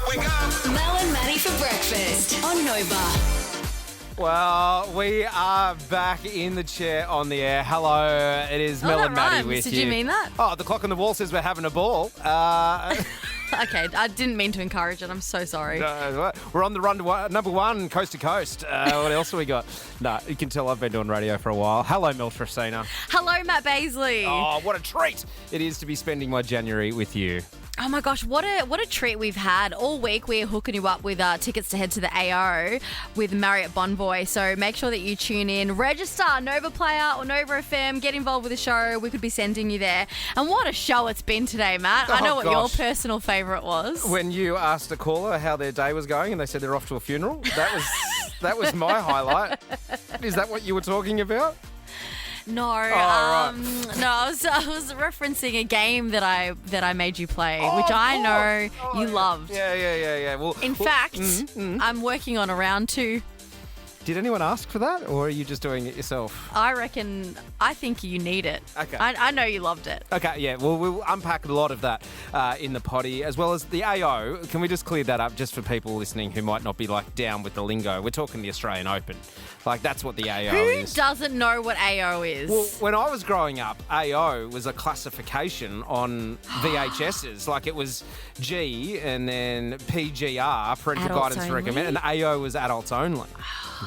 Wake up. Mel and Matty for breakfast on Nova. Well, we are back in the chair on the air. Hello, it is Mel and Matty with Did you. you mean that? Oh, the clock on the wall says we're having a ball. Okay, I didn't mean to encourage it. I'm so sorry. We're on the run to number one, coast to coast. What else have we got? No, you can tell I've been doing radio for a while. Hello, Mel Tracina. Hello, Matt Baisley. Oh, what a treat it is to be spending my January with you. Oh my gosh, what a treat we've had. All week we're hooking you up with tickets to head to the AO with Marriott Bonvoy. So make sure that you tune in. Register, Nova Player or Nova FM. Get involved with the show. We could be sending you there. And what a show it's been today, Matt. I know what your personal favourite was. When you asked a caller how their day was going and they said they're off to a funeral, that was my highlight. Is that what you were talking about? No, right. no, I was referencing a game that I made you play, which I know you loved. Yeah. Well, In fact, I'm working on a round 2. Did anyone ask for that, or are you just doing it yourself? I think you need it. Okay. I know you loved it. Okay, yeah. Well, we'll unpack a lot of that in the potty, as well as the AO. Can we just clear that up just for people listening who might not be like down with the lingo? We're talking the Australian Open. Like, that's what the AO is. Who doesn't know what AO is? Well, when I was growing up, AO was a classification on VHSs. Like, it was G and then PGR, parental Adults guidance only? recommended, and AO was adults only.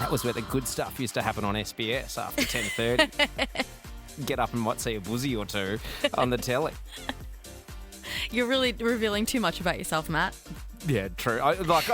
That was where the good stuff used to happen on SBS after 10:30. Get up and might see a buzzy or two on the telly. You're really revealing too much about yourself, Matt. Yeah, true. That's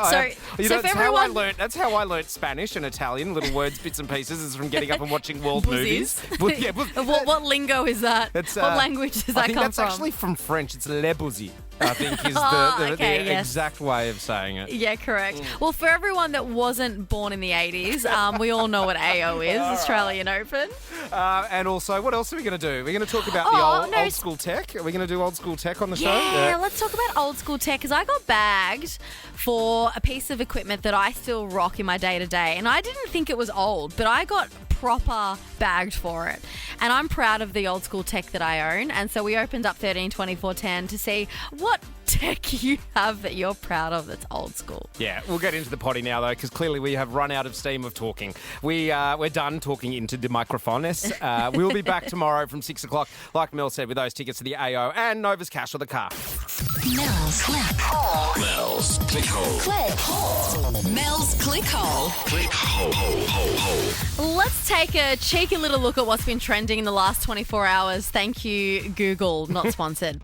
how I learnt Spanish and Italian, little words, bits and pieces, is from getting up and watching world movies. What lingo is that? What language does that come from? I think that's actually from French. It's le buzzy, I think, is the exact way of saying it. Yeah, correct. Well, for everyone that wasn't born in the 80s, we all know what AO is, Australian Open. And also, what else are we going to do? We're going to talk about the old school tech. Are we going to do old school tech on the show? Yeah, let's talk about old school tech, because I got bagged for a piece of equipment that I still rock in my day-to-day. And I didn't think it was old, but I got proper bagged for it. And I'm proud of the old school tech that I own. And so we opened up 132410 to see what tech you have that you're proud of that's old school. Yeah, we'll get into the potty now, though, because clearly we have run out of steam of talking. We're done talking into the microphones. We'll be back tomorrow from 6 o'clock, like Mel said, with those tickets to the AO and Nova's Cash or the car. Mel's Click Hole. Mel's Click Hole. Click Hole. Mel's Click Hole. Click Hole. Let's take a cheeky little look at what's been trending in the last 24 hours. Thank you, Google. Not sponsored.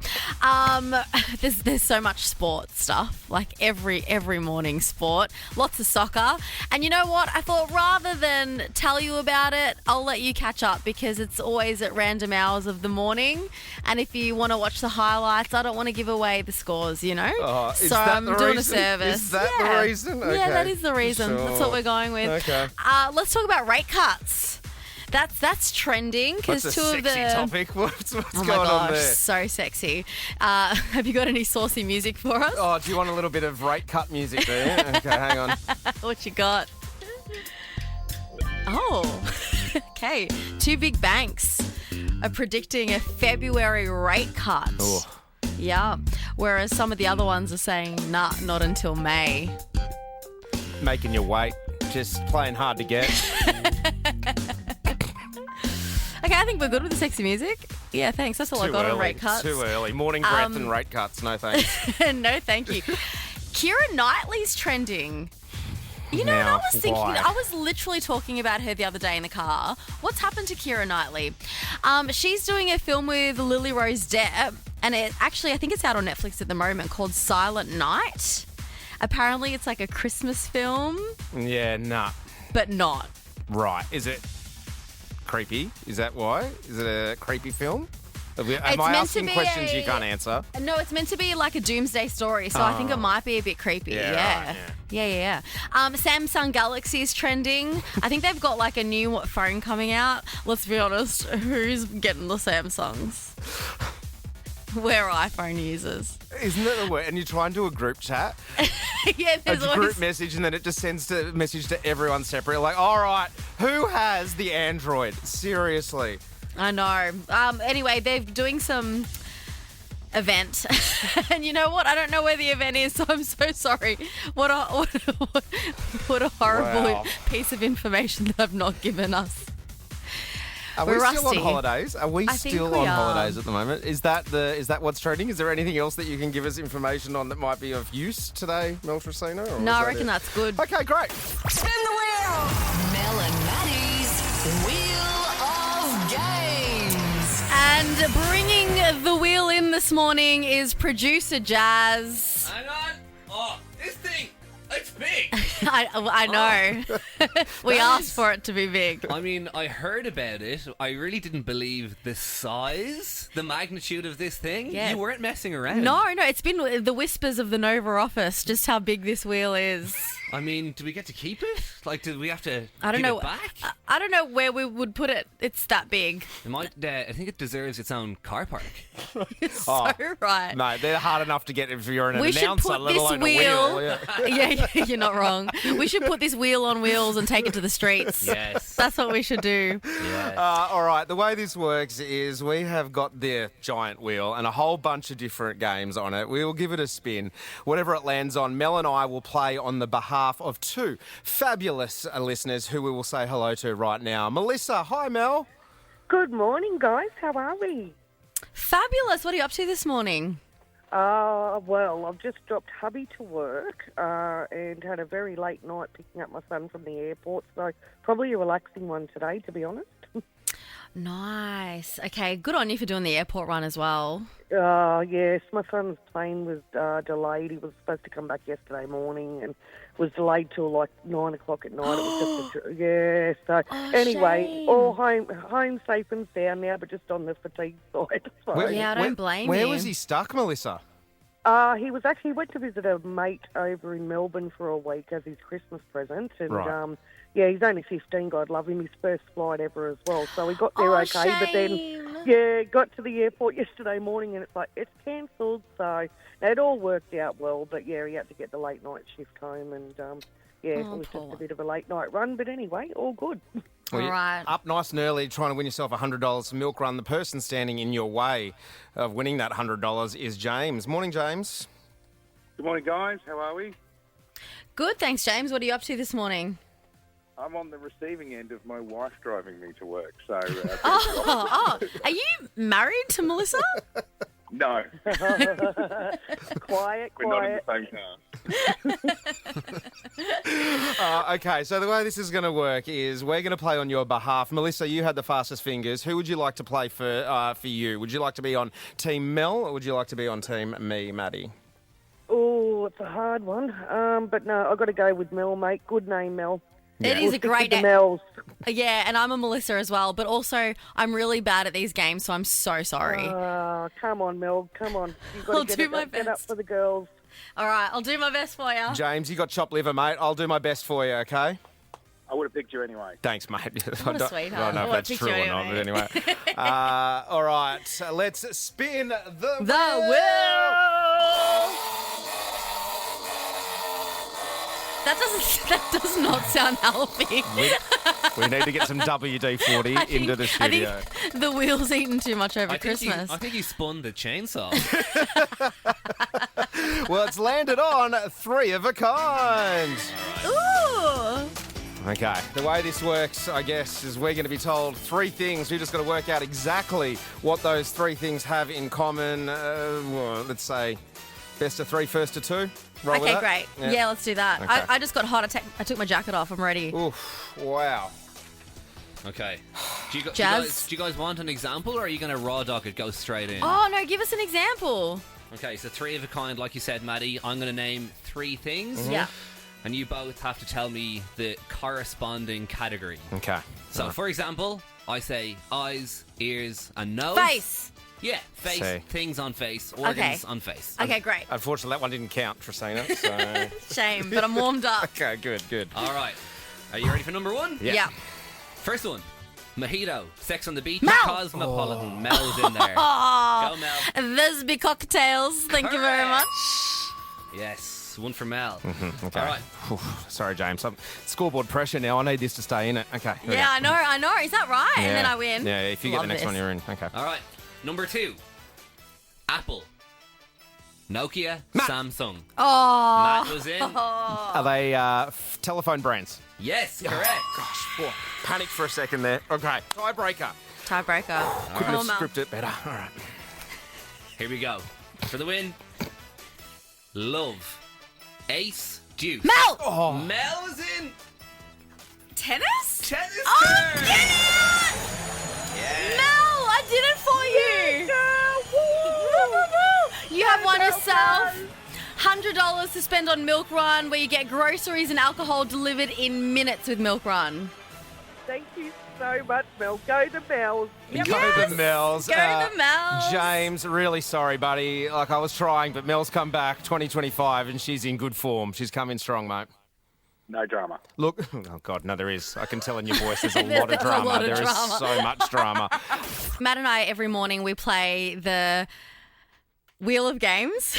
There's so much sport stuff, like every morning sport. Lots of soccer. And you know what? I thought rather than tell you about it, I'll let you catch up, because it's always at random hours of the morning. And if you want to watch the highlights, I don't want to give away the scores, you know? Is so that I'm the doing reason? a service. Is that the reason? Okay. Yeah, that is the reason. Sure. That's what we're going with. Okay. Let's talk about rate cuts. That's trending, because That's two a of the sexy topic. What's oh going my gosh, on there? so sexy. Have you got any saucy music for us? Oh, do you want a little bit of rate cut music there? Okay, hang on. What you got? Oh, okay. Two big banks are predicting a February rate cut. Oh. Yeah, whereas some of the other ones are saying, nah, not until May. Making you wait. Just playing hard to get. Okay, I think we're good with the sexy music. Yeah, thanks. That's all I got on rate cuts. Too early. Morning breath and rate cuts. No thanks. No, thank you. Keira Knightley's trending. You know, and I was thinking, why? I was literally talking about her the other day in the car. What's happened to Keira Knightley? She's doing a film with Lily Rose Depp, and I think it's out on Netflix at the moment, called Silent Night. Apparently, it's like a Christmas film, Yeah, nah. but not. Right. Is it creepy? Is that why? Is it a creepy film? Am I asking questions you can't answer? No, it's meant to be like a doomsday story, so I think it might be a bit creepy. Yeah, Yeah. Samsung Galaxy is trending. I think they've got like a new phone coming out. Let's be honest, who's getting the Samsungs? We're iPhone users. Isn't that the word? And you try and do a group chat, Yeah, a there's always... group message, and then it just sends a message to everyone separate. Like, all right, who has the Android? Seriously. I know. Anyway, they're doing some event. And you know what? I don't know where the event is, so I'm so sorry. What a horrible Wow. piece of information that I've not given us. Are We're we still on rusty. holidays? Are we I think still we on are. holidays at the moment? Is that what's trending? Is there anything else that you can give us information on that might be of use today, Mel Tracina? or No, is I that reckon it? that's good. Okay, great. Spin the wheel. Mel and Matty's Wheel of Games. And bringing the wheel in this morning is producer Jazz. Hang on. Oh, this thing, it's big. I know. We asked for it to be big. I mean, I heard about it. I really didn't believe the size, the magnitude of this thing. Yeah. You weren't messing around. No, it's been the whispers of the Nova office, just how big this wheel is. I mean, do we get to keep it? Like, did we have to I don't give know. it back? I don't know where we would put it. It's that big. It might, I think it deserves its own car park. So right. No, they're hard enough to get if you're an We should announcer, put let this alone wheel. a wheel. Yeah. Yeah, you're not wrong. We should put this wheel on wheels and take it to the streets. Yes. That's what we should do. Yes. All right, the way this works is we have got the giant wheel and a whole bunch of different games on it. We will give it a spin. Whatever it lands on, Mel and I will play on the behalf of two fabulous listeners who we will say hello to right now. Melissa, hi Mel. Good morning, guys. How are we? Fabulous. What are you up to this morning? Well, I've just dropped hubby to work and had a very late night picking up my son from the airport, so probably a relaxing one today, to be honest. Nice. Okay, good on you for doing the airport run as well. Yes, my son's plane was delayed. He was supposed to come back yesterday morning and was delayed till like 9 o'clock at night. It was just yeah. So anyway, shame. all home safe and sound now, but just on the fatigue side. So. Yeah, I don't blame Where you. was he stuck, Melissa? He went to visit a mate over in Melbourne for a week as his Christmas present, and Right. yeah, he's only 15. God love him. His first flight ever as well. So we got there okay, but then shame. got to the airport yesterday morning, and it's like it's cancelled. So it all worked out well, but yeah, he had to get the late night shift home, and yeah, it was poor just a bit of a late night run. But anyway, all good. Well, you're Right. Up nice and early trying to win yourself $100 for Milk Run. The person standing in your way of winning that $100 is James. Morning, James. Good morning, guys. How are we? Good, thanks, James. What are you up to this morning? I'm on the receiving end of my wife driving me to work. So, Oh, are you married to Melissa? no, Quiet, we're not in quiet. the same car. Okay, so the way this is going to work is we're going to play on your behalf. Melissa, you had the fastest fingers. Who would you like to play for you? Would you like to be on Team Mel or would you like to be on Team me, Matty? Oh, it's a hard one. But no, I've got to go with Mel, mate. Good name, Mel. It We'll is a stick with great the name. Mels. Yeah, and I'm a Melissa as well, but also I'm really bad at these games, so I'm so sorry. Come on, Mel. Come on. You've got I'll to do my get up best. for the girls. All right, I'll do my best for you. James, you got chopped liver, mate. I'll do my best for you, okay? I would have picked you ananyway. Than's, mate. What a I sweetheart. don't know if I that's picked true you or not, but anyway. anyway. All right, let's spin the wheel. That does not sound healthy. We need to get some WD-40 into the I studio. think the wheel's eaten too much over Christmas. I think you spun the chainsaw. Well, it's landed on 3 of a kind. Ooh. Okay, the way this works, I guess, is we're going to be told 3 things. We've just got to work out exactly what those 3 things have in common. Well, let's say best of 3, first of 2. Roll with Okay, that? great. Yeah, let's do that. Okay. I just got hot. I took my jacket off. I'm ready. Oof, wow. Okay. Jazz? Do you guys want an example, or are you going to raw dog it, go straight in? Oh, no, give us an example. Okay, so 3 of a kind, like you said, Maddie. I'm going to name 3 things. Yeah. And you both have to tell me the corresponding category. Okay. So, for example, I say eyes, ears, and nose. Face. Yeah, face, See. things on face, organs on face. Okay, great. Unfortunately, that one didn't count, Tracina. So. Shame, but I'm warmed up. Okay, good. All right. Are you ready for number 1? Yeah. First one. Mojito, Sex on the Beach, Mel. Cosmopolitan. Mel's in there. Oh, Go, Mel. those be cocktails. Thank you very Correct. much. Yes, one for Mel. Okay. All right. Whew, sorry, James. Scoreboard pressure now. I need this to stay in it. Okay. here we Yeah, go. I know. Is that right? And then Yeah. I win. Yeah, if you get Love the next this. one, you're in. Okay. All right. Number 2. Apple, Nokia, Samsung. Oh. Matt was in. Are they telephone brands? Yes, correct. Gosh, whoa. Panic for a second there. Okay, tiebreaker. Tiebreaker. Couldn't have Mel. scripted it better. All right. Here we go. For the win. Love. Ace. Deuce. Mel! Oh, Mel was in. Tennis? Tennis Oh, turn. get it! Yeah. Mel, I did it for you. You have won yourself $100 to spend on Milk Run, where you get groceries and alcohol delivered in minutes with Milk Run. Thank you so much, Mel. Go the Bells. Go the Mel's. Go the Mel's. James, really sorry, buddy. Like, I was trying, but Mel's come back 2025 and she's in good form. She's come in strong, mate. No drama. Look, oh God, no, there is. I can tell in your voice there's a There's lot of a drama. lot of There is drama. so much drama. Matt and I, every morning, we play the Wheel of Games.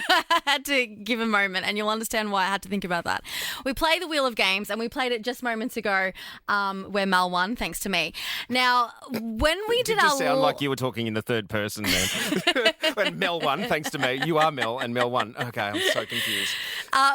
I had to give a moment, and you'll understand why I had to think about that. We play the Wheel of Games, and we played it just moments ago where Mel won, thanks to me. Now, when we Did did you our... sound like you were talking in the third person then? When Mel won, thanks to me. You are Mel, and Mel won. Okay, I'm so confused.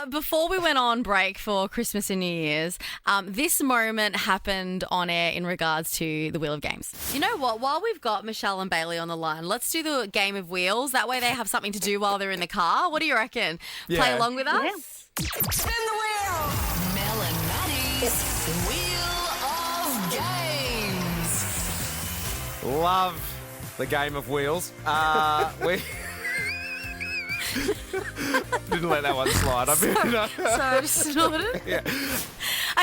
Before we went on break for Christmas and New Year's, this moment happened on air in regards to the Wheel of Games. You know what? While we've got Michelle and Bailey on the line, let's do the game of wheels. That way they have something to do while they're in the car. What do you reckon? Yeah. Play along with us? Spin the wheel. Mel and Matty's Wheel of Games. Love the game of wheels. We didn't let that one slide. So I just snorted. Yeah.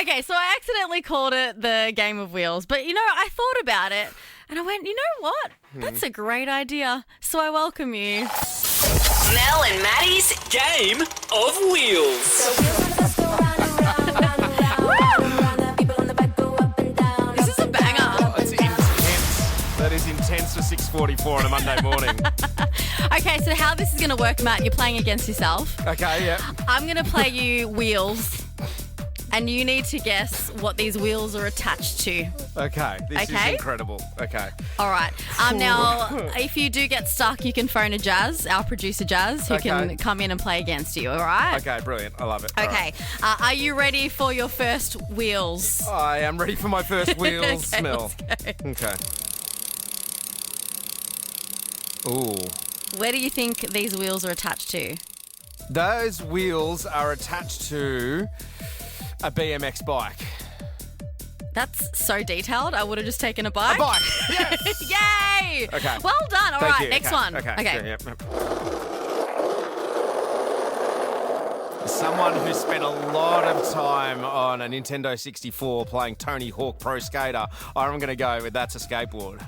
Okay, so I accidentally called it the game of wheels, but I thought about it and I went, you know what? That's a great idea. So I welcome you. Mel and Matty's Game of Wheels. This is a banger. It's intense. That is intense for 6:44 on a Monday morning. Okay, so how this is going to work, Matt, you're playing against yourself. Okay, yeah. I'm going to play you wheels, and you need to guess what these wheels are attached to. Okay, this is Okay. incredible. Okay. All right. Now, if you do get stuck, you can phone a Jazz, our producer Jazz, who Okay. can come in and play against you, all right? Okay, brilliant. I love it. All Okay. right. Are you ready for your first wheels? I am ready for my first wheels Okay, smell. let's go. Okay. Ooh. Where do you think these wheels are attached to? Those wheels are attached to a BMX bike. That's so detailed. I would have just taken a bike. A bike! Yes! Yay! Okay. Well done. All Thank right, you. next Okay, one. Okay. Okay. Yeah, yep. Someone who spent a lot of time on a Nintendo 64 playing Tony Hawk Pro Skater. I'm going to go with that's a skateboard.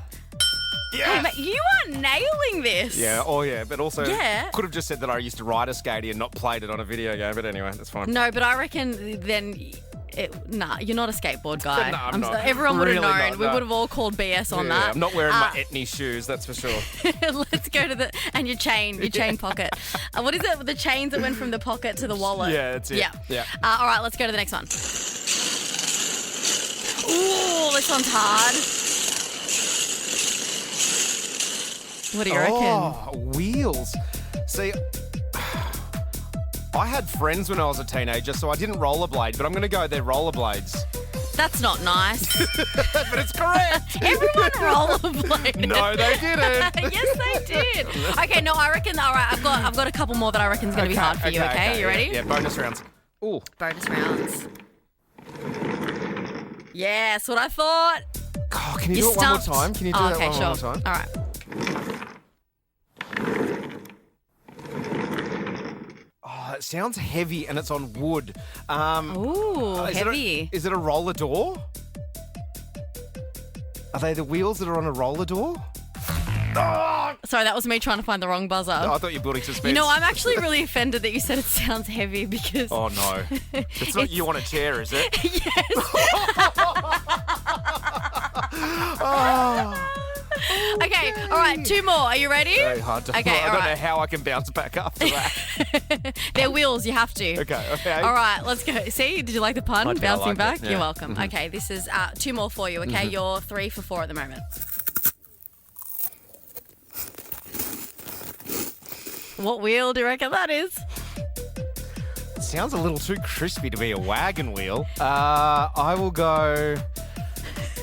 Hey, Yes! mate, you are nailing this. Yeah, oh yeah, but also Yeah. could have just said that I used to ride a skatey and not played it on a video game, but anyway, that's fine. No, but I reckon then... you're not a skateboard guy. No, I'm not. Everyone would have Really known. not, We no. would have all called BS on Yeah, that. I'm not wearing my Etnies shoes, that's for sure. Let's go to and your chain pocket. What is it? The chains that went from the pocket to the wallet. Yeah, that's it. Yeah. Yeah. All right, let's go to the next one. Ooh, this one's hard. What do you reckon? Oh, wheels. See, I had friends when I was a teenager, so I didn't rollerblade, but I'm going to go they're rollerblades. That's not nice. But it's correct. Everyone rollerbladed. No, they didn't. Yes, they did. Okay, no, I reckon. All right, I've got a couple more that I reckon is going to be hard for you. Okay, you ready? Yeah, bonus rounds. Ooh. Bonus rounds. Yeah, that's what I thought. Oh, can you You do it one more stumped. time? Can you do Oh, that okay, one sure. more time? All right. Oh, it sounds heavy and it's on wood. Ooh, Is heavy. Is it a roller door? Are they the wheels that are on a roller door? Sorry, that was me trying to find the wrong buzzer. Oh, I thought you were building suspense. You know, I'm actually really offended that you said it sounds heavy because... Oh, no. It's not you on a chair, is it? Okay, all right, two more. Are you ready? Very hard to... Okay, I all don't right. know how I can bounce back after that. They're wheels, you have to. Okay. All right, let's go. See, did you like the pun? I did, I Bouncing liked back? it, yeah. You're welcome. Okay, this is two more for you, okay? You're 3 for 4 at the moment. What wheel do you reckon that is? It sounds a little too crispy to be a wagon wheel. I will go...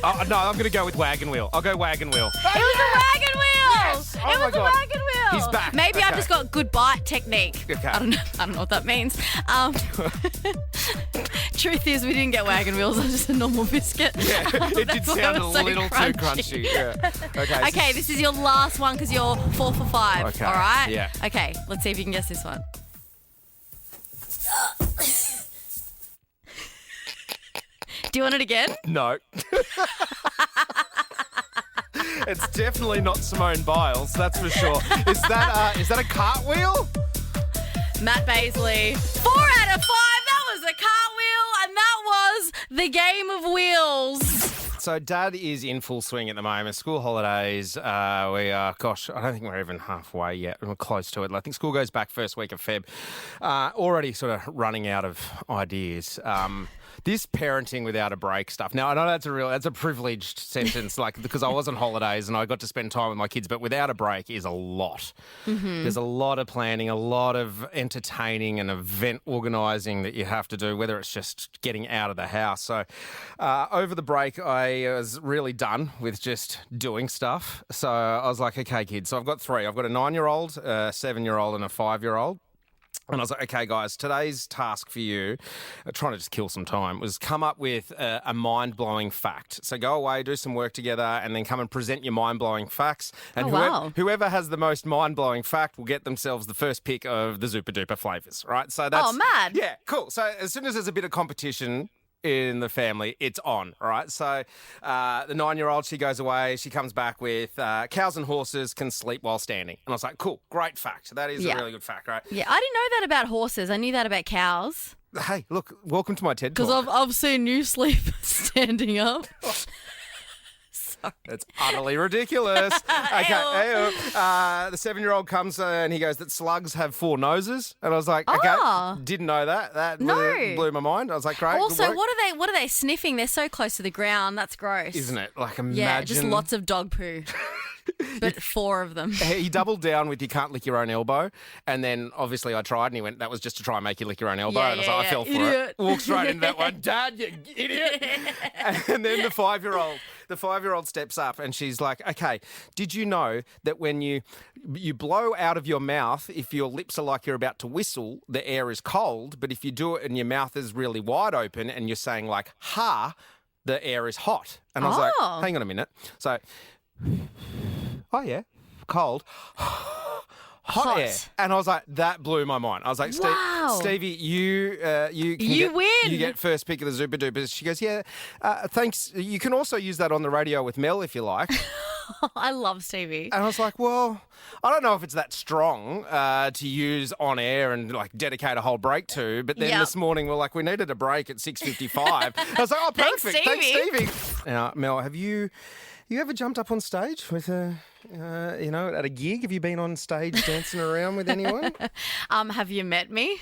Oh, no, I'm going to go with wagon wheel. I'll go wagon wheel. It was a wagon wheel! Yes! Oh it my was a God. wagon wheel! He's back. Maybe Okay. I've just got good bite technique. Okay. I don't know what that means. Truth is, we didn't get wagon wheels. It was just a normal biscuit. Yeah, it did That's why sound it a was so little too crunchy. Yeah. Okay. Okay, this is your last one because you're 4 for 5. Okay, All right? yeah. Okay, let's see if you can guess this one. Do you want it again? No. It's definitely not Simone Biles, that's for sure. Is that a cartwheel? Matt Baisley. 4 out of 5. That was a cartwheel, and that was the game of wheels. So Dad is in full swing at the moment. School holidays, we are, gosh, I don't think we're even halfway yet. We're close to it. I think school goes back first week of Feb. Already sort of running out of ideas. This parenting without a break stuff. Now, I know that's a privileged sentence, like, because I was on holidays and I got to spend time with my kids, but without a break is a lot. Mm-hmm. There's a lot of planning, a lot of entertaining and event organising that you have to do, whether it's just getting out of the house. So over the break, I was really done with just doing stuff. So I was like, okay, kids. So I've got 3. I've got a 9-year-old, a 7-year-old and a 5-year-old. And I was like, okay, guys, today's task for you, trying to just kill some time, was come up with a mind-blowing fact. So go away, do some work together, and then come and present your mind-blowing facts. And whoever has the most mind-blowing fact will get themselves the first pick of the Super-Duper flavours, right? So that's... Oh, mad. Yeah, cool. So as soon as there's a bit of competition in the family, it's on, all right? So the 9-year-old, she goes away, she comes back with cows and horses can sleep while standing. And I was like, cool, great fact. That is a really good fact, right? Yeah, I didn't know that about horses. I knew that about cows. Hey, look, welcome to my TED Talk. Because I've seen you sleep standing up. It's utterly ridiculous. Okay, Ew. the 7-year-old comes and he goes that slugs have 4 noses, and I was like, okay, didn't know that. That blew my mind. I was like, great. Also, good work. what are they sniffing? They're so close to the ground. That's gross. Isn't it? Like, imagine. Yeah, just lots of dog poo. But 4 of them. He doubled down with you can't lick your own elbow, and then obviously I tried, and he went, that was just to try and make you lick your own elbow. And I was like, I fell for it. Walked straight into that one. Dad, you idiot. And then the 5-year-old steps up and she's like, okay, did you know that when you blow out of your mouth, if your lips are like you're about to whistle, the air is cold, but if you do it and your mouth is really wide open and you're saying like, ha, the air is hot. And I was like, hang on a minute. So, oh yeah, cold. Hot air. And I was like, that blew my mind. I was like, Stevie, you win. You get first pick of the Super Dupers. She goes, yeah, thanks. You can also use that on the radio with Mel if you like. I love Stevie. And I was like, well, I don't know if it's that strong to use on air and like dedicate a whole break to. But then this morning we're like, we needed a break at 6:55. I was like, oh, perfect. Thanks, Stevie. Now, Mel, have you ever jumped up on stage with at a gig? Have you been on stage dancing around with anyone? Have you met me?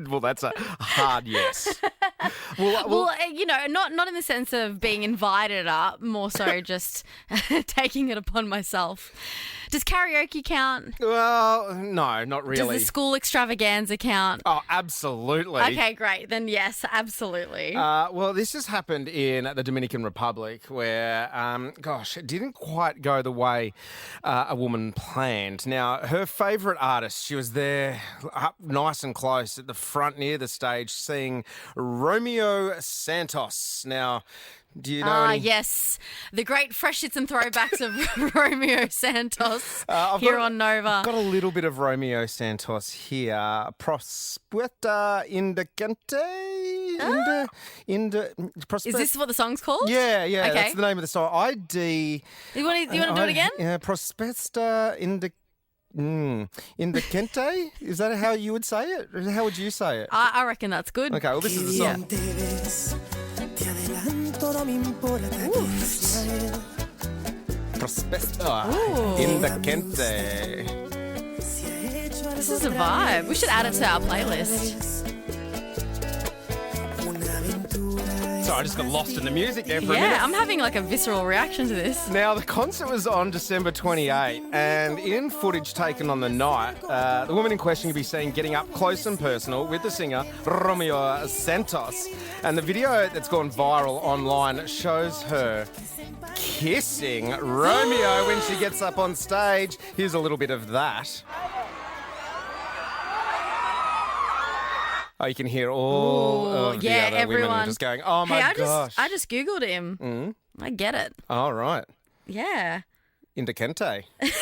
Well, that's a hard yes. Well, not in the sense of being invited up, more so just taking it upon myself. Does karaoke count? Well, no, not really. Does the school extravaganza count? Oh, absolutely. Okay, great. Then yes, absolutely. Well, this has happened in the Dominican Republic where, it didn't quite go the way a woman planned. Now, her favourite artist, she was there up nice and close at the front near the stage singing Romeo Santos. Now, do you know yes. The great fresh hits and throwbacks of Romeo Santos here on Nova. I've got a little bit of Romeo Santos here. Prospetta Indicante. Is this what the song's called? Yeah. Okay. That's the name of the song. You want to do it again? Yeah, Prospetta Indicante? Is that how you would say it? How would you say it? I reckon that's good. Okay, well, this is the song. Prospetta Indicante. This is a vibe. We should add it to our playlist. Sorry, I just got lost in the music there for a minute. Yeah, I'm having like a visceral reaction to this. Now, the concert was on December 28, and in footage taken on the night, the woman in question can be seen getting up close and personal with the singer Romeo Santos. And the video that's gone viral online shows her kissing Romeo when she gets up on stage. Here's a little bit of that. Oh, you can hear all of the other everyone women just going, oh my gosh. I just Googled him. I get it. All right. Yeah. Indecente. That's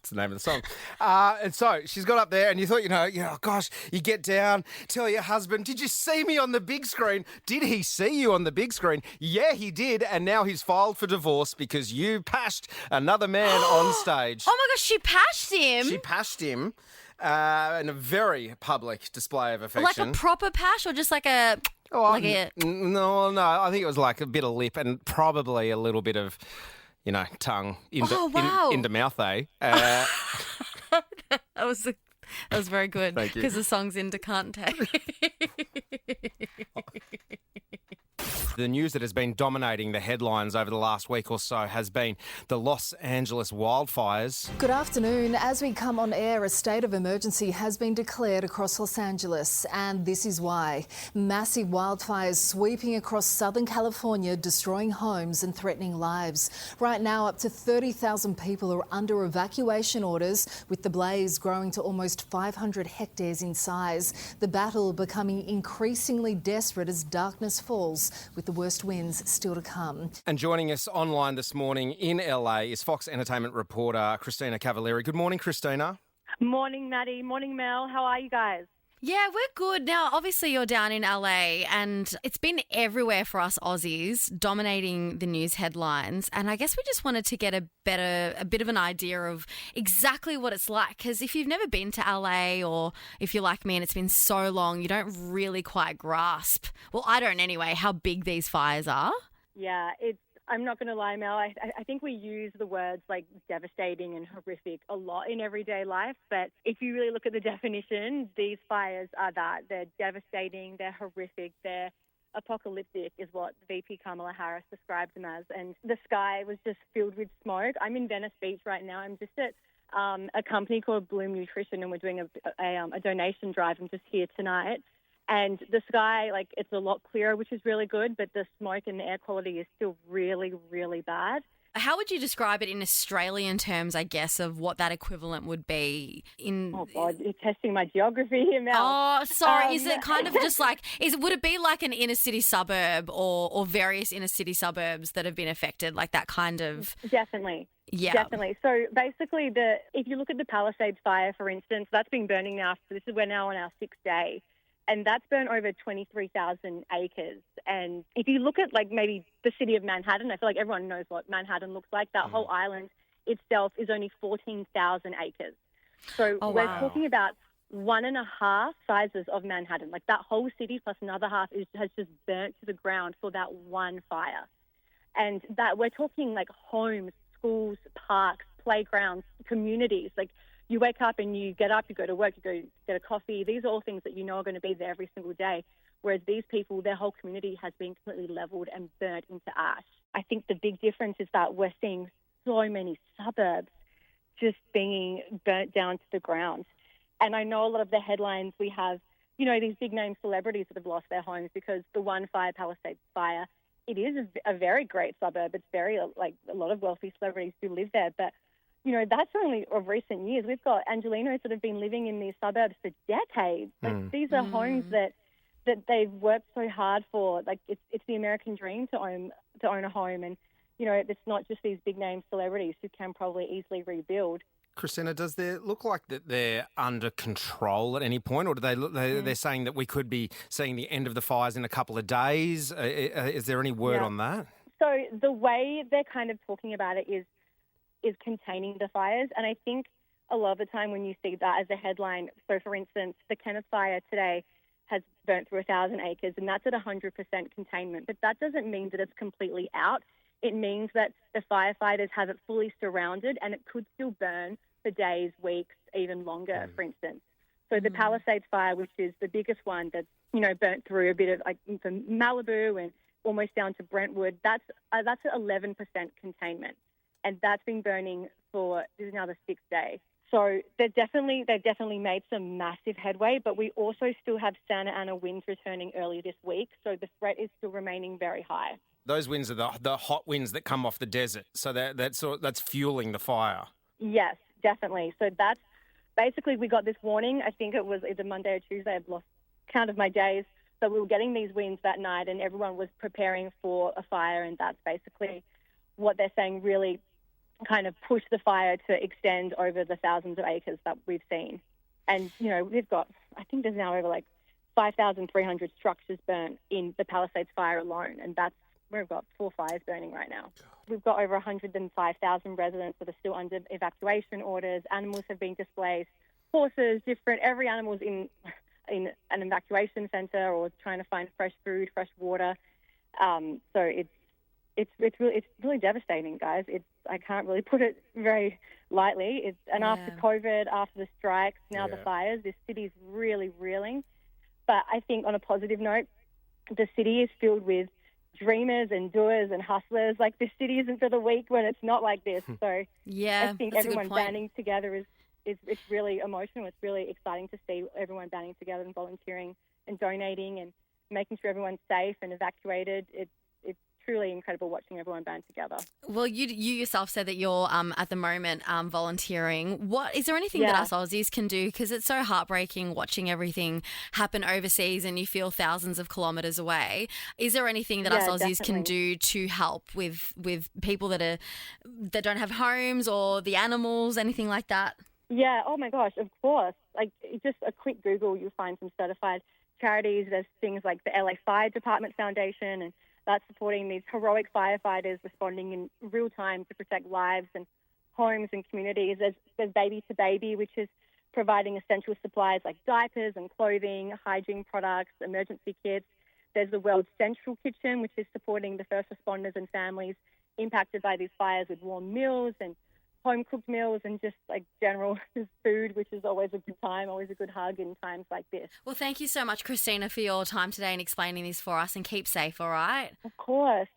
the name of the song. And so she's got up there and you thought, oh gosh, you get down, tell your husband, did you see me on the big screen? Did he see you on the big screen? Yeah, he did. And now he's filed for divorce because you pashed another man on stage. Oh my gosh, she pashed him. She pashed him in a very public display of affection. Like a proper pash or just like a... No, I think it was like a bit of lip and probably a little bit of, tongue into mouth, eh? That was very good. Thank you. Because the song's into can't take. The news that has been dominating the headlines over the last week or so has been the Los Angeles wildfires. Good afternoon. As we come on air, a state of emergency has been declared across Los Angeles, and this is why. Massive wildfires sweeping across Southern California, destroying homes and threatening lives. Right now, up to 30,000 people are under evacuation orders, with the blaze growing to almost 500 hectares in size. The battle becoming increasingly desperate as darkness falls, with the worst winds still to come. And joining us online this morning in LA is Fox Entertainment reporter Christina Cavallari. Good morning, Christina. Morning, Matty. Morning, Mel. How are you guys? Yeah, we're good. Now, obviously, you're down in LA and it's been everywhere for us Aussies, dominating the news headlines. And I guess we just wanted to get a bit of an idea of exactly what it's like. Because if you've never been to LA, or if you're like me and it's been so long, you don't really quite grasp, well, I don't anyway, how big these fires are. Yeah, I'm not going to lie, Mel. I think we use the words like devastating and horrific a lot in everyday life. But if you really look at the definition, these fires are that. They're devastating, they're horrific, they're apocalyptic is what VP Kamala Harris described them as. And the sky was just filled with smoke. I'm in Venice Beach right now. I'm just at a company called Bloom Nutrition, and we're doing a donation drive. I'm just here tonight. And the sky, it's a lot clearer, which is really good, but the smoke and the air quality is still really, really bad. How would you describe it in Australian terms, I guess, of what that equivalent would be in... Oh, God, you're testing my geography here, Mel. Oh, sorry. Is it kind of just would it be like an inner city suburb or various inner city suburbs that have been affected, like that kind of... Definitely. Yeah. Definitely. So basically, if you look at the Palisades fire, for instance, that's been burning now. We're now on our 6th day. And that's burnt over 23,000 acres. And if you look at maybe the city of Manhattan, I feel like everyone knows what Manhattan looks like. That whole island itself is only 14,000 acres. So we're talking about 1.5 sizes of Manhattan. That whole city plus another half has just burnt to the ground for that one fire. And that we're talking homes, schools, parks, playgrounds, communities. You wake up and you get up, you go to work, you go get a coffee. These are all things that you know are going to be there every single day. Whereas these people, their whole community has been completely leveled and burnt into ash. I think the big difference is that we're seeing so many suburbs just being burnt down to the ground. And I know a lot of the headlines we have, these big name celebrities that have lost their homes because the one fire, Palisades fire, it is a very great suburb. It's very, a lot of wealthy celebrities do live there. But that's only of recent years. We've got Angelinos that have been living in these suburbs for decades. These are homes that they've worked so hard for. It's the American dream to own a home, and it's not just these big name celebrities who can probably easily rebuild. Christina, does there look like that they're under control at any point, or do they look? They're saying that we could be seeing the end of the fires in a couple of days? Is there any word on that? So the way they're kind of talking about it is containing the fires. And I think a lot of the time when you see that as a headline, so for instance, the Kenneth fire today has burnt through 1,000 acres, and that's at 100% containment. But that doesn't mean that it's completely out. It means that the firefighters have it fully surrounded, and it could still burn for days, weeks, even longer, for instance. So the Palisades fire, which is the biggest one that's, burnt through a bit of like from Malibu and almost down to Brentwood, that's at 11% containment. And that's been burning this is now the 6th day. So they've definitely made some massive headway, but we also still have Santa Ana winds returning early this week. So the threat is still remaining very high. Those winds are the hot winds that come off the desert. So that's fueling the fire. Yes, definitely. So that's basically, we got this warning. I think it was either Monday or Tuesday. I've lost count of my days. So we were getting these winds that night and everyone was preparing for a fire. And that's basically what they're saying really kind of pushed the fire to extend over the thousands of acres that we've seen. And, we've got, I think there's now over like 5,300 structures burnt in the Palisades fire alone. And we've got 4 fires burning right now. We've got over 105,000 residents that are still under evacuation orders. Animals have been displaced. Horses, every animal's in an evacuation centre or trying to find fresh food, fresh water. So it's really devastating, guys. I can't really put it very lightly. After COVID, after the strikes, now the fires, this city's really reeling. But I think on a positive note, the city is filled with dreamers and doers and hustlers. Like, this city isn't for the weak when it's not like this. So I think everyone banding together is it's really emotional. It's really exciting to see everyone banding together and volunteering and donating and making sure everyone's safe and evacuated. It's truly incredible watching everyone band together. Well, you yourself said that you're at the moment volunteering. Is there anything that us Aussies can do? Because it's so heartbreaking watching everything happen overseas and you feel thousands of kilometres away. Is there anything that us Aussies can do to help with people that don't have homes or the animals, anything like that? Yeah, oh my gosh, of course. Like, just a quick Google, you'll find some certified charities. There's things like the LA Fire Department Foundation, and that's supporting these heroic firefighters responding in real time to protect lives and homes and communities. There's Baby to Baby, which is providing essential supplies like diapers and clothing, hygiene products, emergency kits. There's the World Central Kitchen, which is supporting the first responders and families impacted by these fires with warm meals and home-cooked meals and just like general food, which is always a good time, always a good hug in times like this. Well, thank you so much, Christina, for your time today and explaining this for us, and keep safe, all right? Of course.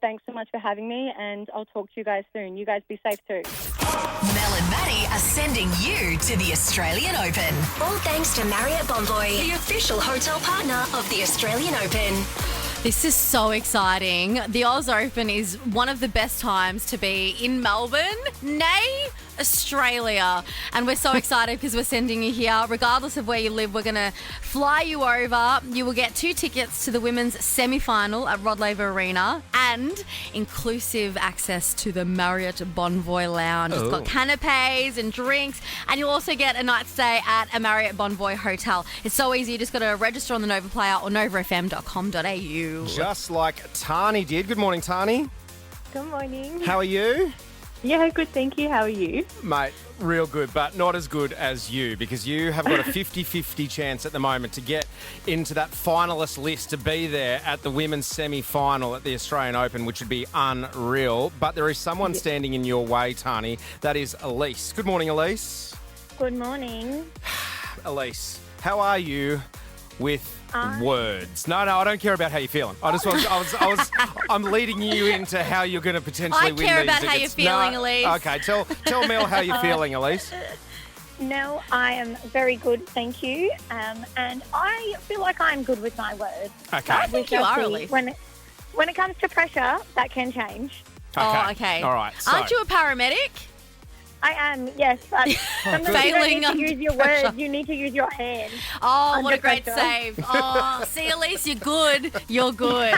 Thanks so much for having me, and I'll talk to you guys soon. You guys be safe too. Mel and Matty are sending you to the Australian Open. All thanks to Marriott Bonvoy, the official hotel partner of the Australian Open. This is so exciting. The Oz Open is one of the best times to be in Melbourne, nay, Australia. And we're so excited because we're sending you here. Regardless of where you live, we're going to fly you over. You will get 2 tickets to the women's semi-final at Rod Laver Arena and inclusive access to the Marriott Bonvoy Lounge. It's got canapes and drinks, and you'll also get a night stay at a Marriott Bonvoy hotel. It's so easy. You just got to register on the Nova Player or novafm.com.au. Just like Tani did. Good morning, Tani. Good morning. How are you? Yeah, good, thank you. How are you? Mate, real good, but not as good as you, because you have got a 50-50 chance at the moment to get into that finalist list to be there at the women's semi-final at the Australian Open, which would be unreal. But there is someone standing in your way, Tani. That is Elise. Good morning, Elise. Good morning. Elise, how are you with words? No, I don't care about how you're feeling. I'm leading you into how you're going to potentially win these I care about tickets. how you're feeling, Elise. Okay, tell Mel how you're feeling, Elise. No, I am very good, thank you. And I feel like I'm good with my words. Okay. I think you are, Elise. When it comes to pressure, that can change. Oh, okay. All right. So, aren't you a paramedic? I am, yes, but sometimes Failing you don't need to use your pressure. words, you need to use your hands. Oh, what Under a great pressure. save. Oh, see, Elise, you're good. You're good.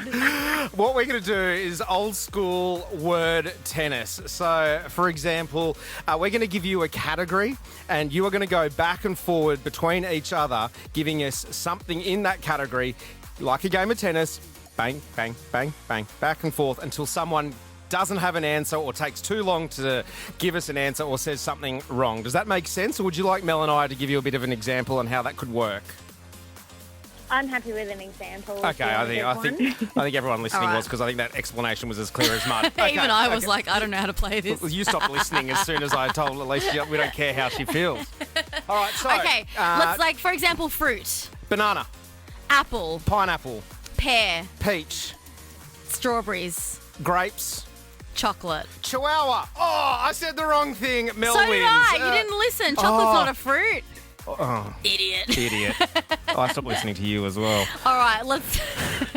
what we're going to do is old school word tennis. So, for example, we're going to give you a category and you are going to go back and forward between each other, giving us something in that category, like a game of tennis, bang, bang, bang, bang, back and forth until someone doesn't have an answer or takes too long to give us an answer or says something wrong. Does that make sense? Or would you like Mel and I to give you a bit of an example on how that could work? I'm happy with an example. Okay, I think everyone listening All right. was, because I think that explanation was as clear as mud. Okay, Even I was like, I don't know how to play this. Well, you stopped listening as soon as I told Elise we don't care how she feels. All right, so... Okay, let's like, for example, fruit. Banana, Apple, pineapple, pear, peach, strawberries, grapes, chocolate. chihuahua. Oh, I said the wrong thing. Mel So wins. did I. You didn't listen. Chocolate's not a fruit. Oh, Idiot. idiot. I stopped listening to you as well. All right, let's...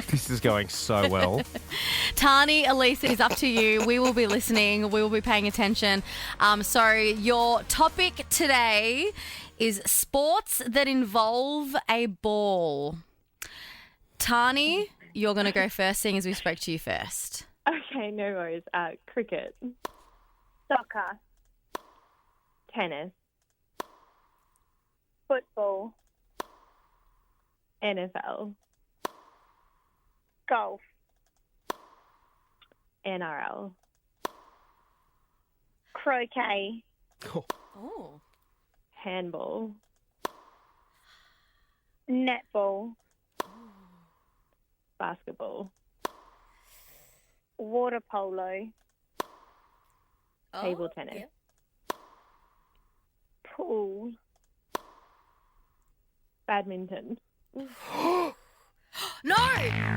This is going so well. Tani, Elise, it is up to you. We will be listening. We will be paying attention. So your topic today is sports that involve a ball. Tani, you're going to go first, seeing as we spoke to you first. Okay, no worries. Cricket, Soccer. tennis, Football. NFL, Golf. NRL, Croquet. Oh. handball, Netball. basketball, Water polo. table tennis, Pool. badminton. No!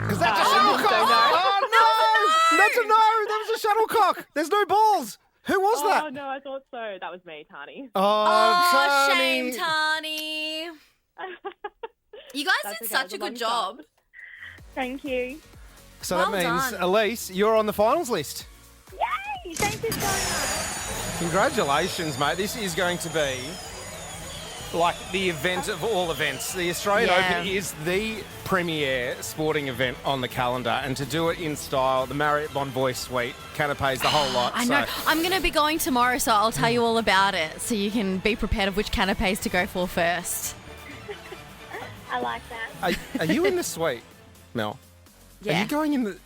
Is that a shuttlecock? Oh, no! That's a no! That was a shuttlecock. There's no balls. Who was Oh, that? no, I thought so. That was me, Tani. Oh, Oh, Tani. shame, Tani. You guys That's did okay, such it a was good a long job. Thank you. So Well that means, done. Elise, you're on the finals list. Yay! Thank you so much. Congratulations, mate. This is going to be like the event of all events. The Australian Yeah. Open is the premier sporting event on the calendar, and to do it in style, the Marriott Bonvoy Suite, canapes, the whole lot. I know. So, I'm going to be going tomorrow, so I'll tell you all about it so you can be prepared of which canapes to go for first. I like that. are you in the suite, Mel? Are Yeah. you going in the...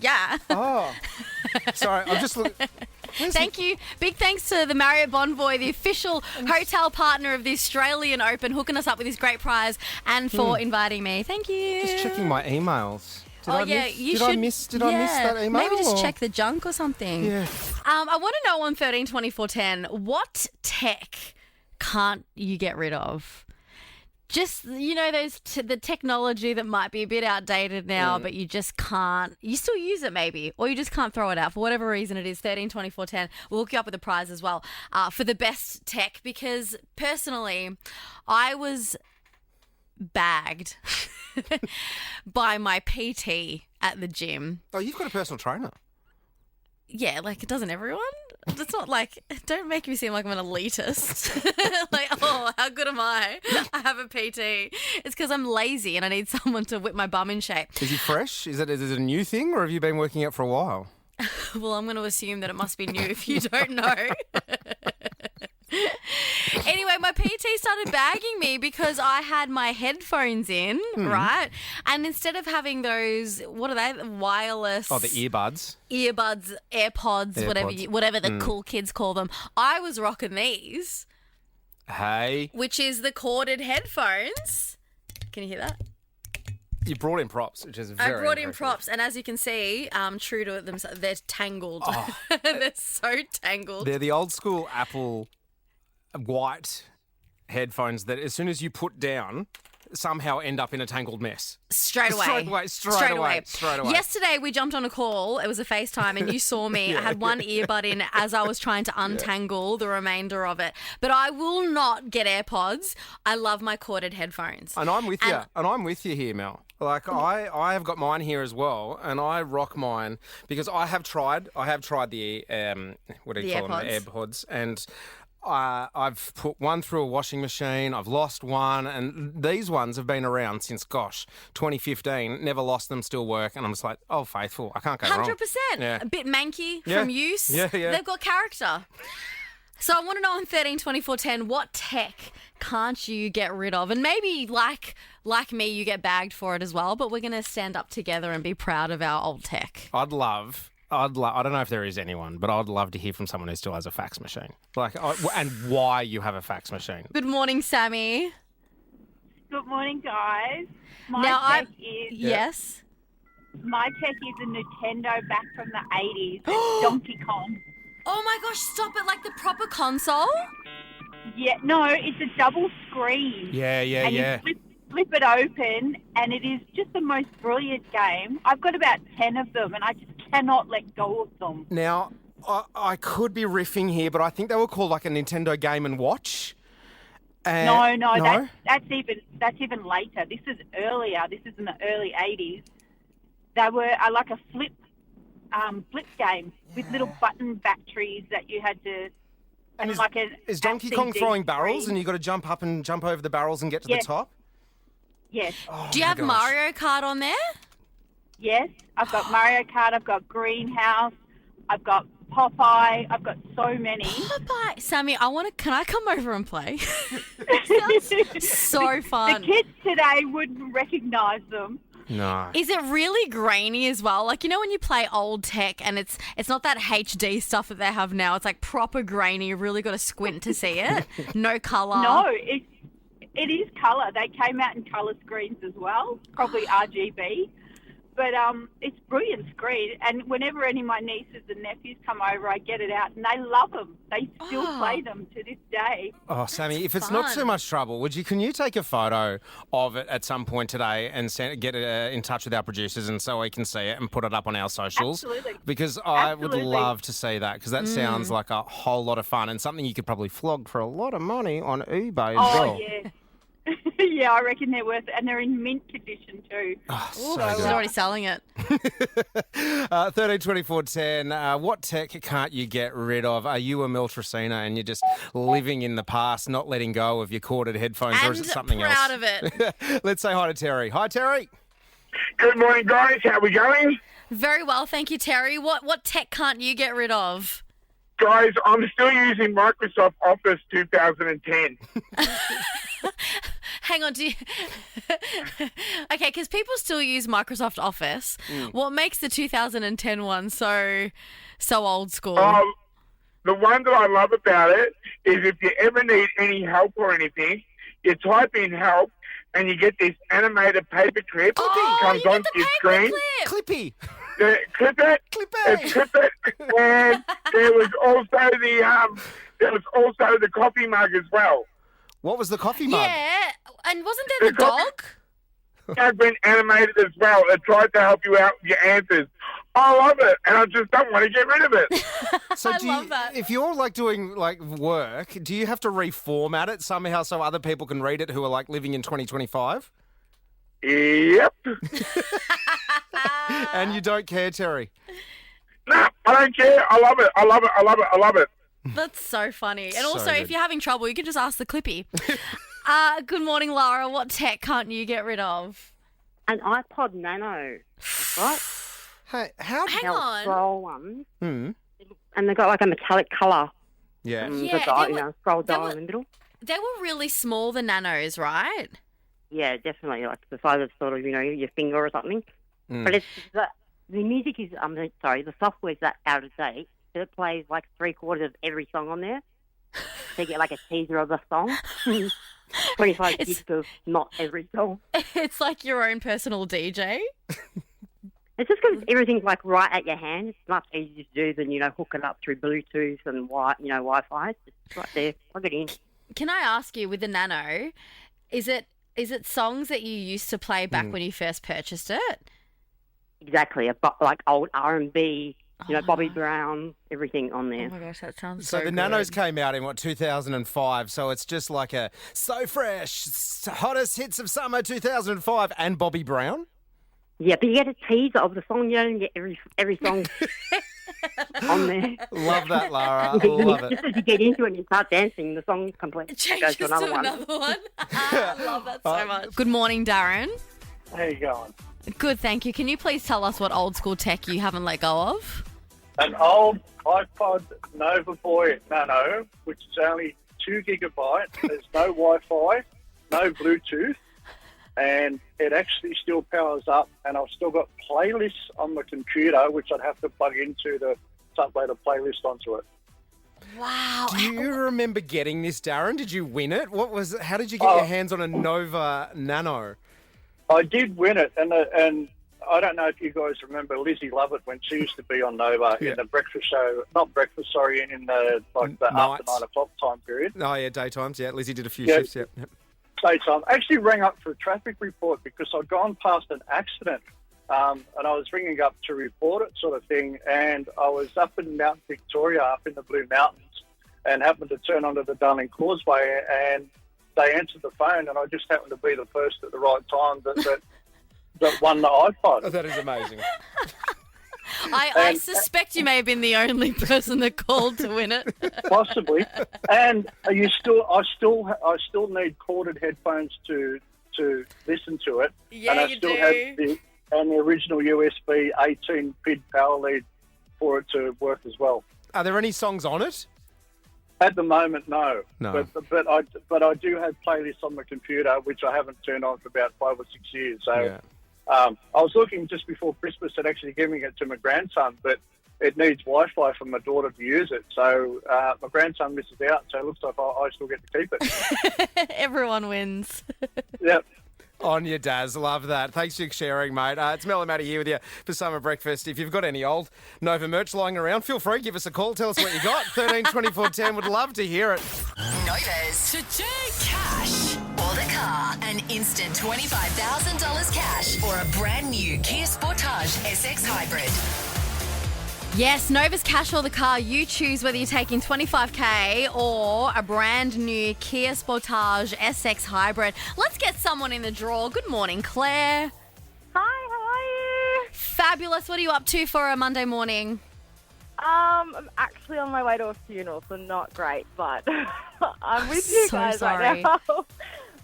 Yeah. Oh. Sorry, I'm just looking... Thank you. Big thanks to the Marriott Bonvoy, the official hotel partner of the Australian Open, hooking us up with this great prize and for inviting me. Thank you. Just checking my emails. Did I miss, you did should. I miss that email? Maybe just or- check the junk or something. Yeah. I want to know on 13 24 10, what tech can't you get rid of? Just, you know, the technology that might be a bit outdated now, but you just can't. You still use it maybe, or you just can't throw it out for whatever reason it is. 13 24 10. We'll hook you up with a prize as well for the best tech, because personally, I was bagged by my PT at the gym. Oh, you've got a personal trainer. Yeah, like, doesn't everyone? It's not like, don't make me seem like I'm an elitist. Like, oh, how good am I? I have a PT. It's because I'm lazy and I need someone to whip my bum in shape. Is he fresh? Is it a new thing, or have you been working out for a while? Well, I'm going to assume that it must be new if you don't know. Anyway, my PT started bagging me because I had my headphones in, right? And instead of having those, what are they? Wireless. Oh, the earbuds. Earbuds, AirPods, whatever the cool kids call them. I was rocking these, Hey, which is the corded headphones. Can you hear that? you brought in props, which is very I brought in impressive. props, and as you can see, true to themselves, they're tangled. They're so tangled. They're the old school Apple white headphones that as soon as you put down, somehow end up in a tangled mess. Straight away. Straight away. Yesterday, we jumped on a call. It was a FaceTime, and you saw me. I had one earbud in as I was trying to untangle the remainder of it. But I will not get AirPods. I love my corded headphones. And I'm with you. And I'm with you here, Mel. Like, I have got mine here as well, and I rock mine because I have tried the, what do you call them, the AirPods, and I've put one through a washing machine, I've lost one, and these ones have been around since, 2015, never lost them, still work, and I'm just like, oh, faithful, I can't go wrong. 100%. Yeah. A bit manky Yeah. from use. Yeah. They've got character. So I want to know on 13 24 10, what tech can't you get rid of? And maybe like me, you get bagged for it as well, but we're going to stand up together and be proud of our old tech. I don't know if there is anyone, but I'd love to hear from someone who still has a fax machine. And why you have a fax machine. Good morning, Sammy. Good morning, guys. Yes. My tech is a Nintendo back from the 80s. It's Donkey Kong. Oh my gosh, stop it, like the proper console? Yeah, no, it's a double screen. Yeah, yeah, and yeah. You flip it open, and it is just the most brilliant game. I've got about 10 of them, and I just cannot let go of them. Now, I could be riffing here, but I think they were called like a Nintendo Game & Watch. No, that's even later. This is earlier. This is in the early 80s. They were like a flip game with little button batteries that you had to. And is Donkey LCD Kong throwing barrels, screen. and you got to jump up and jump over the barrels and get to the top? Yes. Oh, Do you have Mario Kart on there? Yes, I've got Mario Kart. I've got Greenhouse. I've got Popeye. I've got so many. Popeye, Sammy, can I come over and play? Sounds so fun. The kids today wouldn't recognise them. No. Is it really grainy as well? Like, you know when you play old tech and it's not that HD stuff that they have now. It's like proper grainy. You really got to squint to see it. No colour. No, it is colour. They came out in colour screens as well, probably RGB. But it's brilliant screen. And whenever any of my nieces and nephews come over, I get it out, and they love them. They still play them to this day. Oh, Sammy, if it's not too much trouble, can you take a photo of it at some point today and get in touch with our producers and so we can see it and put it up on our socials? Absolutely. Because I would love to see that because that sounds like a whole lot of fun and something you could probably flog for a lot of money on eBay as well. Oh, yeah. Yeah, I reckon they're worth it. And they're in mint condition too. Oh, so She's good. already selling it. 13 24 10. What tech can't you get rid of? Are you a Miltracina and you're just living in the past, not letting go of your corded headphones, or is it something else? proud of it. Let's say hi to Terry. Hi, Terry. Good morning, guys. How are we going? Very well, thank you, Terry. What tech can't you get rid of? Guys, I'm still using Microsoft Office 2010. Hang on, okay, because people still use Microsoft Office. What makes the 2010 one so old school? The one that I love about it is if you ever need any help or anything, you type in help and you get this animated paper clip. Comes onto your screen. Clippy. Clip it. Clip it. And there was also the coffee mug as well. What was the coffee mug? Yeah, and wasn't there the dog? Has been animated as well. It tried to help you out with your answers. I love it, and I just don't want to get rid of it. So love that. If you're like doing like work, do you have to reformat it somehow so other people can read it who are like living in 2025? Yep. And you don't care, Terry? No, I don't care. I love it. I love it. I love it. I love it. That's so funny. And So also, good. if you're having trouble, you can just ask the Clippy. Good morning, Lara. What tech can't you get rid of? An iPod Nano, right? Hey, how? Hang on. Scroll ones, Hmm. and they got like a metallic colour. Yeah. Yeah, Scroll they dial were- in the middle. They were really small, the Nanos, right? Yeah, definitely, like the size of sort of your finger or something. Mm. But it's the music is the software's that out of date. It plays like 3/4 of every song on there. So you get like a teaser of the song. 25 gigs of not every song. It's like your own personal DJ. It's just because everything's like right at your hand. It's much easier to do than hook it up through Bluetooth and Wi-Fi. It's just right there. Plug it in. Can I ask you, with the Nano, is it songs that you used to play back when you first purchased it? Exactly, like old R&B. Bobby Brown, everything on there. Oh my gosh, that sounds So so the good. Nanos came out in 2005. So it's just like a So Fresh, hottest hits of summer 2005, and Bobby Brown. Yeah, but you get a teaser of the song. You don't get every song on there. Love that, Lara. Love it. Just as you get into it and you start dancing, the song completely Changes goes to another one. I love that so much. Good morning, Darren. How you going? Good, thank you. Can you please tell us what old school tech you haven't let go of? An old iPod Nova Boy Nano, which is only 2 gigabyte. There's no Wi-Fi, no Bluetooth, and it actually still powers up. And I've still got playlists on the computer, which I'd have to plug into to upload a playlist onto it. Wow. Do you remember getting this, Darren? Did you win it? How did you get your hands on a Nova Nano? I did win it, and I don't know if you guys remember Lizzie Lovett when she used to be on Nova in the breakfast show. Not breakfast, sorry, in the after Nights. 9 o'clock time period. Oh, yeah, daytimes. Yeah, Lizzie did a few Yeah. shifts. Yep. Daytime. I actually rang up for a traffic report because I'd gone past an accident. And I was ringing up to report it, sort of thing. And I was up in Mount Victoria, up in the Blue Mountains, and happened to turn onto the Darling Causeway, and they answered the phone, and I just happened to be the first at the right time that won the iPod. Oh, that is amazing. I suspect you may have been the only person that called to win it. Possibly. And I still need corded headphones to listen to it. Yeah, and I you still do. have the original USB 18 PID power lead for it to work as well. Are there any songs on it? At the moment, no. No. But I do have playlists on my computer which I haven't turned on for about 5 or 6 years. So Yeah. I was looking just before Christmas at actually giving it to my grandson, but it needs Wi-Fi for my daughter to use it. So my grandson misses out, so it looks like I still get to keep it. Everyone wins. Yep. On your Daz, love that. Thanks for sharing, mate. It's Mel and Matty here with you for Summer Breakfast. If you've got any old Nova merch lying around, feel free, give us a call. Tell us what you got. 13 24 10. Would love to hear it. Nova's cash or the car. An instant $25,000 cash or a brand new Kia Sportage SX Hybrid. Yes, Nova's Cash or the car. You choose whether you're taking 25k or a brand new Kia Sportage SX Hybrid. Let's get someone in the draw. Good morning, Claire. Hi, how are you? Fabulous. What are you up to for a Monday morning? I'm actually on my way to a funeral, so not great, but I'm with you So guys sorry. right now.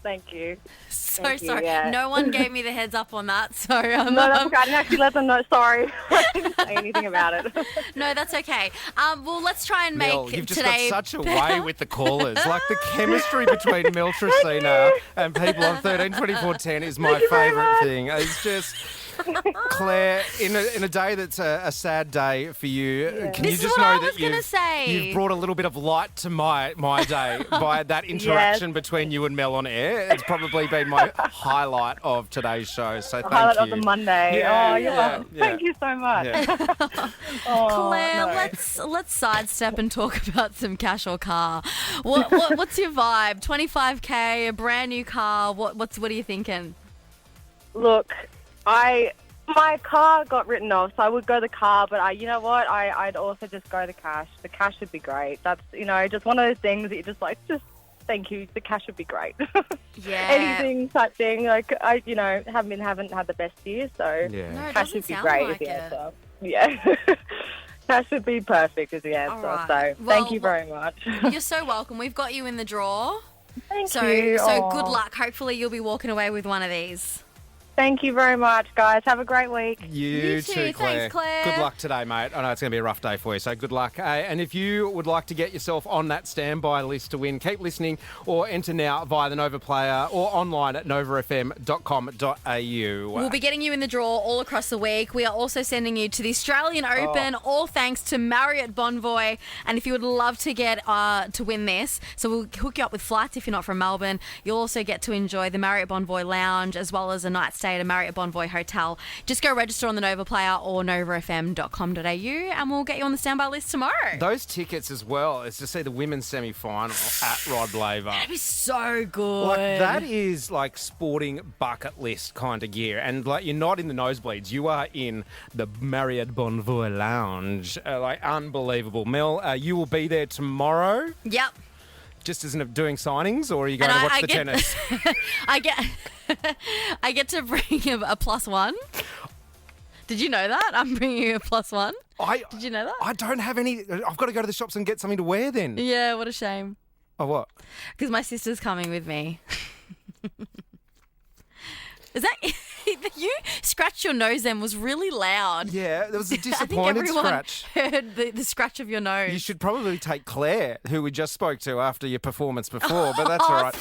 Thank you. So Thank you, sorry. yeah. No one gave me the heads up on that. So No, that's okay. I didn't actually let them know. Sorry. I didn't say anything about it. No, that's okay. Well, let's try and make Mel, you've just today got such a better. way with the callers. Like the chemistry between Mel Tracina and people on 13 24 10 is my favourite thing. It's just... Claire, in a day that's a sad day for you, can This you is just what I know was that gonna say. you've brought a little bit of light to my day by that interaction between you and Mel on air? It's probably been my highlight of today's show, so thank Highlight you. of the Monday. Yeah, oh, you're yeah, welcome. yeah. Thank you so much. Yeah. Oh, Claire, no. let's sidestep and talk about some cash or car. What's your vibe? 25k, a brand new car. What are you thinking? Look, my car got written off, so I would go the car, but you know what? I'd also just go the cash. The cash would be great. That's, just one of those things that you're just like, thank you. The cash would be great. Yeah. Anything type thing. Like, I haven't had the best year, so Yeah. No, it cash doesn't would be sound great like as the it. answer. Yeah. Cash would be perfect as the answer. right. So Well, thank you very much. You're so welcome. We've got you in the draw. Thank So you. Aw. good luck. Hopefully you'll be walking away with one of these. Thank you very much, guys. Have a great week. You too, Claire. Thanks, Claire. Good luck today, mate. I know it's going to be a rough day for you, so good luck. And if you would like to get yourself on that standby list to win, keep listening or enter now via the Nova Player or online at novafm.com.au. We'll be getting you in the draw all across the week. We are also sending you to the Australian Open, all thanks to Marriott Bonvoy. And if you would love to get to win this, so we'll hook you up with flights if you're not from Melbourne. You'll also get to enjoy the Marriott Bonvoy Lounge as well as a night stay at a Marriott Bonvoy Hotel. Just go register on the Nova Player or novafm.com.au and we'll get you on the standby list tomorrow. Those tickets as well is to see the women's semi-final at Rod Laver. That'd be so good. Like, that is like sporting bucket list kind of gear. And like, you're not in the nosebleeds. You are in the Marriott Bonvoy Lounge. Like, unbelievable. Mel, you will be there tomorrow. Yep. Just as doing signings, or are you going to watch the tennis? I get to bring a +1. Did you know that? I'm bringing you a +1. Did you know that? I don't have any. I've got to go to the shops and get something to wear then. Yeah, what a shame. Oh, what? Because my sister's coming with me. Is that... You scratched your nose then was really loud. Yeah, there was a I think disappointed everyone scratch. heard the scratch of your nose. You should probably take Claire, who we just spoke to after your performance before, but that's all right.